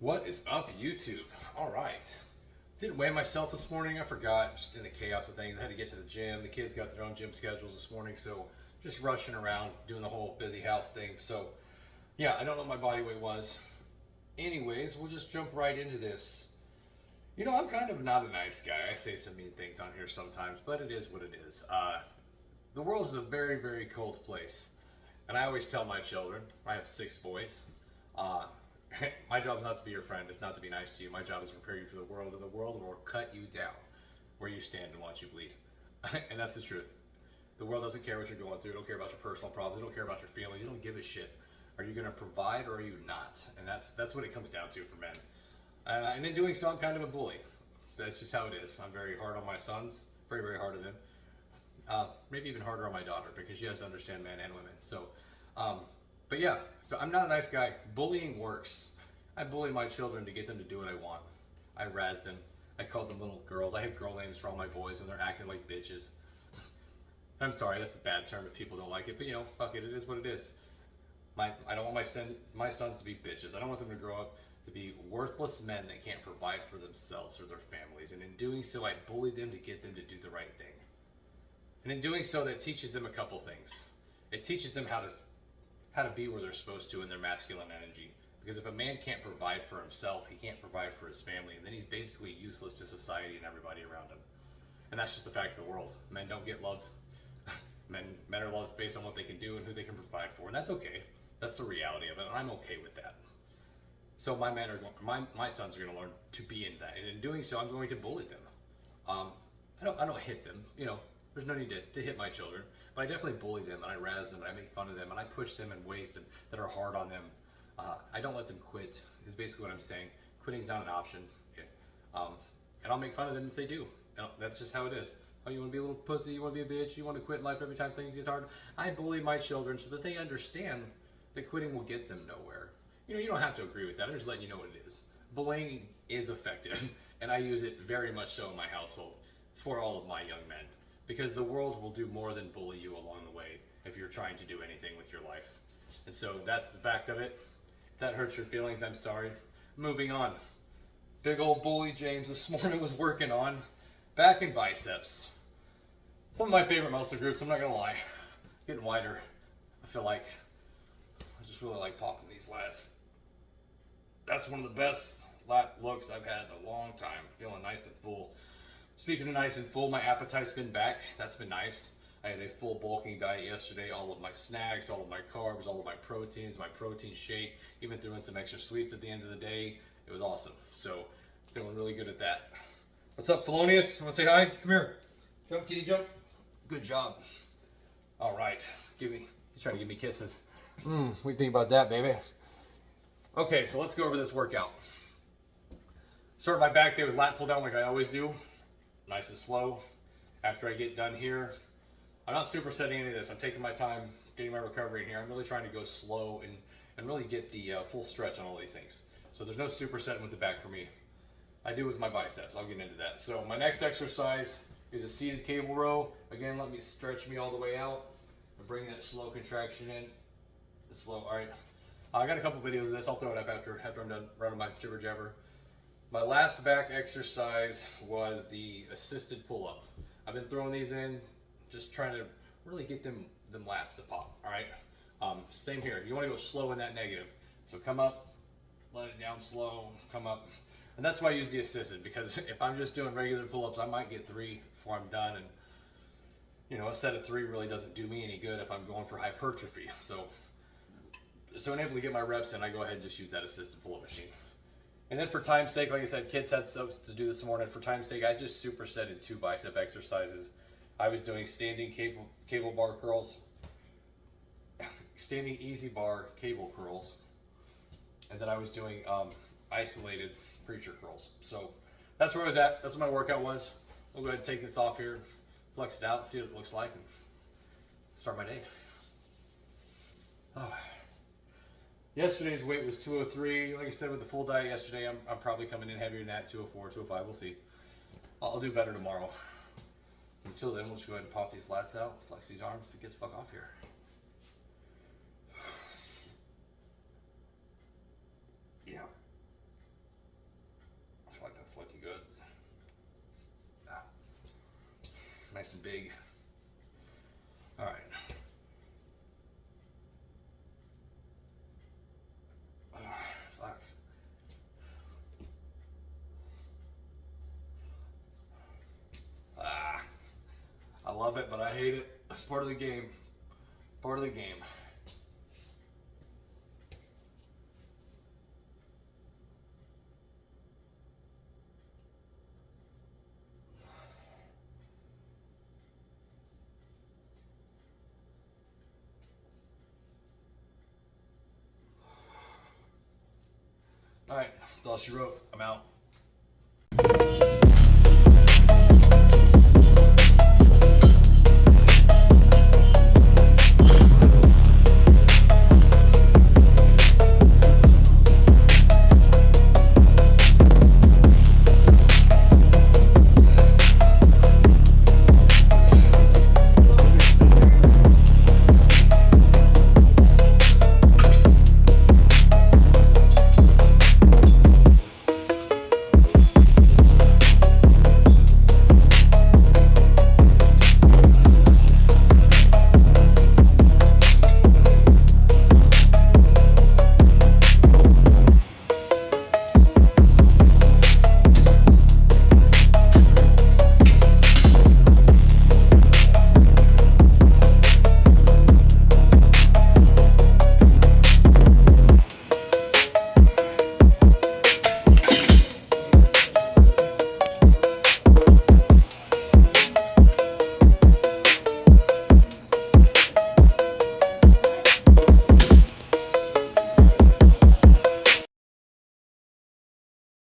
What is up, YouTube? All right. Didn't weigh myself this morning. I forgot. Just in the chaos of things. I had to get to the gym. The kids got their own gym schedules this morning, so just rushing around doing the whole busy house thing. So, yeah, I don't know what my body weight was. Anyways, we'll just jump right into this. You know, I'm kind of not a nice guy. I say some mean things on here sometimes, but it is what it is. The world is a very, very cold place. And I always tell my children, I have 6 boys, my job is not to be your friend. It's not to be nice to you. My job is to prepare you for the world, and the world will cut you down where you stand and watch you bleed. And that's the truth. The world doesn't care what you're going through. They don't care about your personal problems. They don't care about your feelings. You don't give a shit. Are you going to provide or are you not? And that's what it comes down to for men. And in doing so, I'm kind of a bully. So that's just how it is. I'm very hard on my sons. Very, very hard on them. Maybe even harder on my daughter because she has to understand men and women. So, but yeah, so I'm not a nice guy. Bullying works. I bully my children to get them to do what I want. I razz them. I call them little girls. I have girl names for all my boys when they're acting like bitches. I'm sorry, that's a bad term if people don't like it, but you know, fuck it, it is what it is. I don't want my sons to be bitches. I don't want them to grow up to be worthless men that can't provide for themselves or their families. And in doing so, I bully them to get them to do the right thing. And in doing so, that teaches them a couple things. It teaches them how to be where they're supposed to in their masculine energy. Because if a man can't provide for himself, he can't provide for his family, and then he's basically useless to society and everybody around him. And that's just the fact of the world. Men don't get loved. Men are loved based on what they can do and who they can provide for, and that's okay. That's the reality of it, and I'm okay with that. So my sons are going to learn to be in that, and in doing so, I'm going to bully them. I don't hit them, you know. There's no need to hit my children, but I definitely bully them and I razz them and I make fun of them and I push them in ways that are hard on them. I don't let them quit, is basically what I'm saying. Quitting's not an option. And I'll make fun of them if they do. That's just how it is. Oh, you want to be a little pussy, you want to be a bitch, you want to quit in life every time things get hard. I bully my children so that they understand that quitting will get them nowhere. You know, you don't have to agree with that. I'm just letting you know what it is. Bullying is effective, and I use it very much so in my household for all of my young men. Because the world will do more than bully you along the way if you're trying to do anything with your life. And so that's the fact of it. If that hurts your feelings, I'm sorry. Moving on. Big old bully James this morning was working on back and biceps. Some of my favorite muscle groups, I'm not going to lie. Getting wider. I feel like I just really like popping these lats. That's one of the best lat looks I've had in a long time. Feeling nice and full. Speaking of nice and full, my appetite's been back. That's been nice. I had a full bulking diet yesterday. All of my snacks, all of my carbs, all of my proteins, my protein shake, even threw in some extra sweets at the end of the day. It was awesome. So, feeling really good at that. What's up, Felonious? You want to say hi? Come here. Jump, kitty, jump. Good job. All right. He's trying to give me kisses. What do you think about that, baby? Okay, so let's go over this workout. Start my back day with lat pull down like I always do. Nice and slow. After I get done here, I'm not supersetting any of this. I'm taking my time getting my recovery in here. I'm really trying to go slow and really get the full stretch on all these things. So there's no supersetting with the back for me. I do with my biceps. I'll get into that. So my next exercise is a seated cable row. Again, let me stretch me all the way out and bring that slow contraction in. Slow. All right. I got a couple videos of this. I'll throw it up after I'm done running my jibber jabber. My last back exercise was the assisted pull-up. I've been throwing these in, just trying to really get them lats to pop, all right? Same here. You want to go slow in that negative. So come up, let it down slow, come up. And that's why I use the assisted, because if I'm just doing regular pull-ups, I might get 3 before I'm done. And, you know, a set of 3 really doesn't do me any good if I'm going for hypertrophy. So in able to get my reps in, I go ahead and just use that assisted pull-up machine. And then for time's sake, like I said, kids had stuff to do this morning. For time's sake, I just supersetted 2 bicep exercises. I was doing standing cable bar curls, standing easy bar cable curls, and then I was doing isolated preacher curls. So that's where I was at. That's what my workout was. We'll go ahead and take this off here, flex it out, and see what it looks like, and start my day. Oh. Yesterday's weight was 203. Like I said, with the full diet yesterday, I'm probably coming in heavier than that, 204, 205. We'll see. I'll do better tomorrow. Until then, we'll just go ahead and pop these lats out, flex these arms, and get the fuck off here. Yeah. That's looking good. Ah, nice and big. All right. Fuck. Ah, I love it, but I hate it. It's part of the game. Part of the game. All right, that's all she wrote. I'm out.